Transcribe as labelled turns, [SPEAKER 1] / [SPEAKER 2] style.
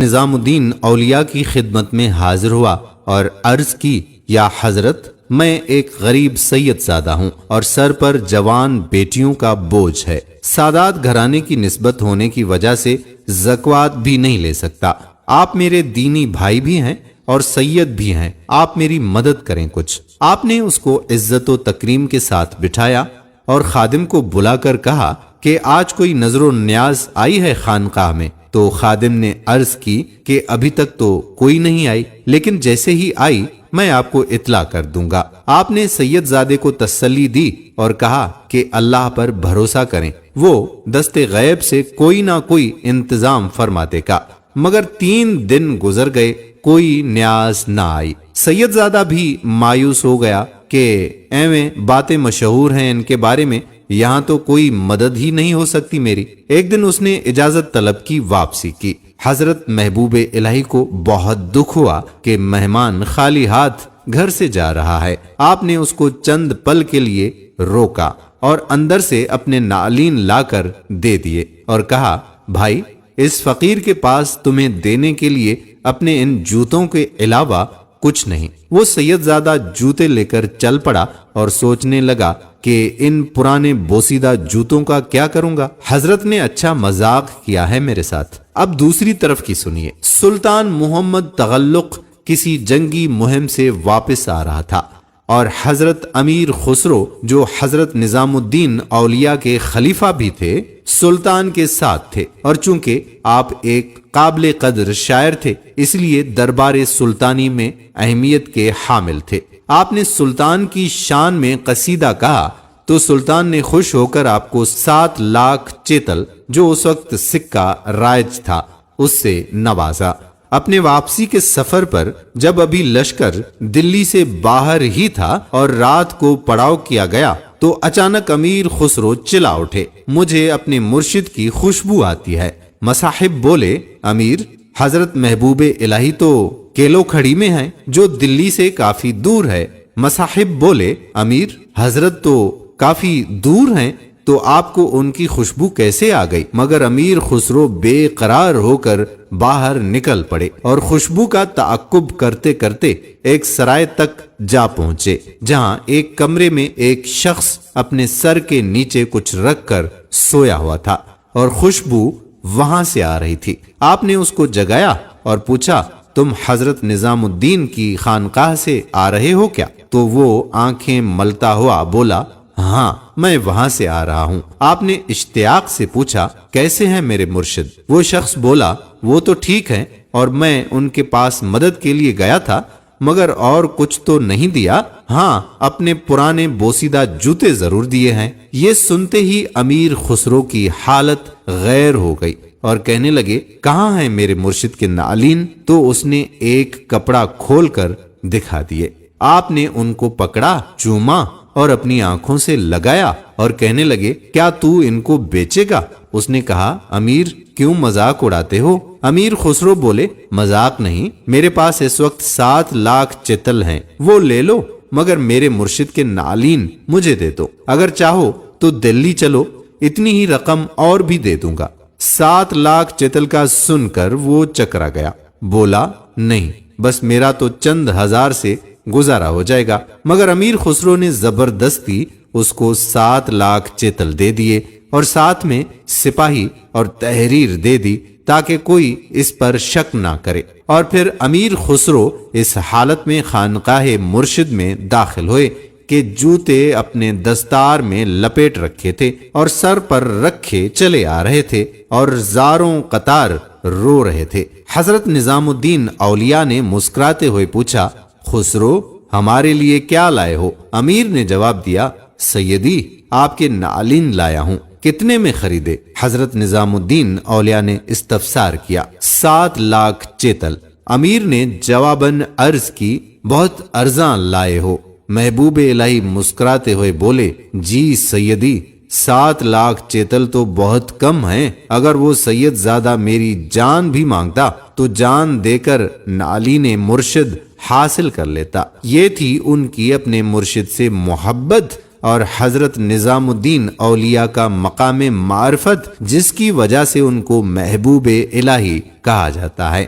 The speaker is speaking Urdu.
[SPEAKER 1] نظام الدین اولیاء کی خدمت میں حاضر ہوا اور عرض کی، یا حضرت، میں ایک غریب سید زادہ ہوں اور سر پر جوان بیٹیوں کا بوجھ ہے۔ سادات گھرانے کی نسبت ہونے کی وجہ سے زکوٰۃ بھی نہیں لے سکتا۔ آپ میرے دینی بھائی بھی ہیں اور سید بھی ہیں، آپ میری مدد کریں کچھ۔ آپ نے اس کو عزت و تکریم کے ساتھ بٹھایا اور خادم کو بلا کر کہا کہ آج کوئی نظر و نیاز آئی ہے خانقاہ میں؟ تو خادم نے عرض کی کہ ابھی تک تو کوئی نہیں آئی، لیکن جیسے ہی آئی میں آپ کو اطلاع کر دوں گا۔ آپ نے سید زادے کو تسلی دی اور کہا کہ اللہ پر بھروسہ کریں، وہ دست غیب سے کوئی نہ کوئی انتظام فرما دے گا۔ مگر 3 دن گزر گئے، کوئی نیاز نہ آئی۔ سید زادہ بھی مایوس ہو گیا کہ ایویں باتیں مشہور ہیں ان کے بارے میں، یہاں تو کوئی مدد ہی نہیں ہو سکتی میری۔ ایک دن اس نے اجازت طلب کی، واپسی کی۔ حضرت محبوب الہی کو بہت دکھ ہوا کہ مہمان خالی ہاتھ گھر سے جا رہا ہے۔ آپ نے اس کو چند پل کے لیے روکا اور اندر سے اپنے نعلین لا کر دے دیے اور کہا، بھائی، اس فقیر کے پاس تمہیں دینے کے لیے اپنے ان جوتوں کے علاوہ کچھ نہیں۔ وہ سید زادہ جوتے لے کر چل پڑا اور سوچنے لگا کہ ان پرانے بوسیدہ جوتوں کا کیا کروں گا؟ حضرت نے اچھا مذاق کیا ہے میرے ساتھ۔ اب دوسری طرف کی سنیے۔ سلطان محمد تغلق کسی جنگی مہم سے واپس آ رہا تھا اور حضرت امیر خسرو، جو حضرت نظام الدین اولیاء کے خلیفہ بھی تھے، سلطان کے ساتھ تھے، اور چونکہ آپ ایک قابل قدر شاعر تھے اس لیے دربار سلطانی میں اہمیت کے حامل تھے۔ آپ نے سلطان کی شان میں قصیدہ کہا تو سلطان نے خوش ہو کر آپ کو 7 لاکھ چیتل، جو اس وقت سکہ رائج تھا، اس سے نوازا۔ اپنے واپسی کے سفر پر جب ابھی لشکر دلی سے باہر ہی تھا اور رات کو پڑاؤ کیا گیا تو اچانک امیر خسرو چلا اٹھے، مجھے اپنے مرشد کی خوشبو آتی ہے۔ مصاحب بولے، امیر، حضرت محبوب الہی تو کیلو کھڑی میں ہیں، جو دلی سے کافی دور ہے۔ مصاحب بولے، امیر، حضرت تو کافی دور ہیں تو آپ کو ان کی خوشبو کیسے آ گئی؟ مگر امیر خسرو بے قرار ہو کر باہر نکل پڑے اور خوشبو کا تعقب کرتے کرتے ایک سرائے تک جا پہنچے، جہاں ایک کمرے میں ایک شخص اپنے سر کے نیچے کچھ رکھ کر سویا ہوا تھا اور خوشبو وہاں سے آ رہی تھی۔ آپ نے اس کو جگایا اور پوچھا، تم حضرت نظام الدین کی خانقاہ سے آ رہے ہو کیا؟ تو وہ آنکھیں ملتا ہوا بولا، ہاں، میں وہاں سے آ رہا ہوں۔ آپ نے اشتیاق سے پوچھا، کیسے ہیں میرے مرشد؟ وہ شخص بولا، وہ تو ٹھیک ہیں، اور میں ان کے پاس مدد کے لیے گیا تھا، مگر اور کچھ تو نہیں دیا، ہاں اپنے پرانے بوسیدہ جوتے ضرور دیے ہیں۔ یہ سنتے ہی امیر خسرو کی حالت غیر ہو گئی اور کہنے لگے، کہاں ہیں میرے مرشد کے نعلین؟ تو اس نے ایک کپڑا کھول کر دکھا دیے۔ آپ نے ان کو پکڑا، چوما اور اپنی آنکھوں سے لگایا اور کہنے لگے، کیا تو ان کو بیچے گا؟ اس نے کہا، امیر، کیوں مذاق اڑاتے ہو؟ امیر خسرو بولے، مذاق نہیں، میرے پاس اس وقت 7 لاکھ چتل ہیں، وہ لے لو، مگر میرے مرشد کے نعلین مجھے دے دو۔ اگر چاہو تو دلی چلو، اتنی ہی رقم اور بھی دے دوں گا۔ 7 لاکھ چتل کا سن کر وہ چکرا گیا، بولا، نہیں، بس میرا تو چند ہزار سے گزارا ہو جائے گا۔ مگر امیر خسرو نے زبردستی اس کو 7 لاکھ چیتل دے دیے اور ساتھ میں سپاہی اور تحریر دے دی تاکہ کوئی اس پر شک نہ کرے۔ اور پھر امیر خسرو اس حالت میں خانقاہ مرشد میں داخل ہوئے کہ جوتے اپنے دستار میں لپیٹ رکھے تھے اور سر پر رکھے چلے آ رہے تھے اور زاروں قطار رو رہے تھے۔ حضرت نظام الدین اولیاء نے مسکراتے ہوئے پوچھا، خسرو، ہمارے لیے کیا لائے ہو؟ امیر نے جواب دیا، سیدی، آپ کے نعلین لایا ہوں۔ کتنے میں خریدے؟ حضرت نظام الدین اولیاء نے استفسار کیا۔ 7 لاکھ چیتل۔ امیر نے جواباً عرض کی، بہت ارزاں لائے ہو۔ محبوب الہی مسکراتے ہوئے بولے، جی سیدی، 7 لاکھ چیتل تو بہت کم ہیں، اگر وہ سید زادہ میری جان بھی مانگتا تو جان دے کر نعلین مرشد حاصل کر لیتا۔ یہ تھی ان کی اپنے مرشد سے محبت اور حضرت نظام الدین اولیاء کا مقام معرفت جس کی وجہ سے ان کو محبوب الہی کہا جاتا ہے۔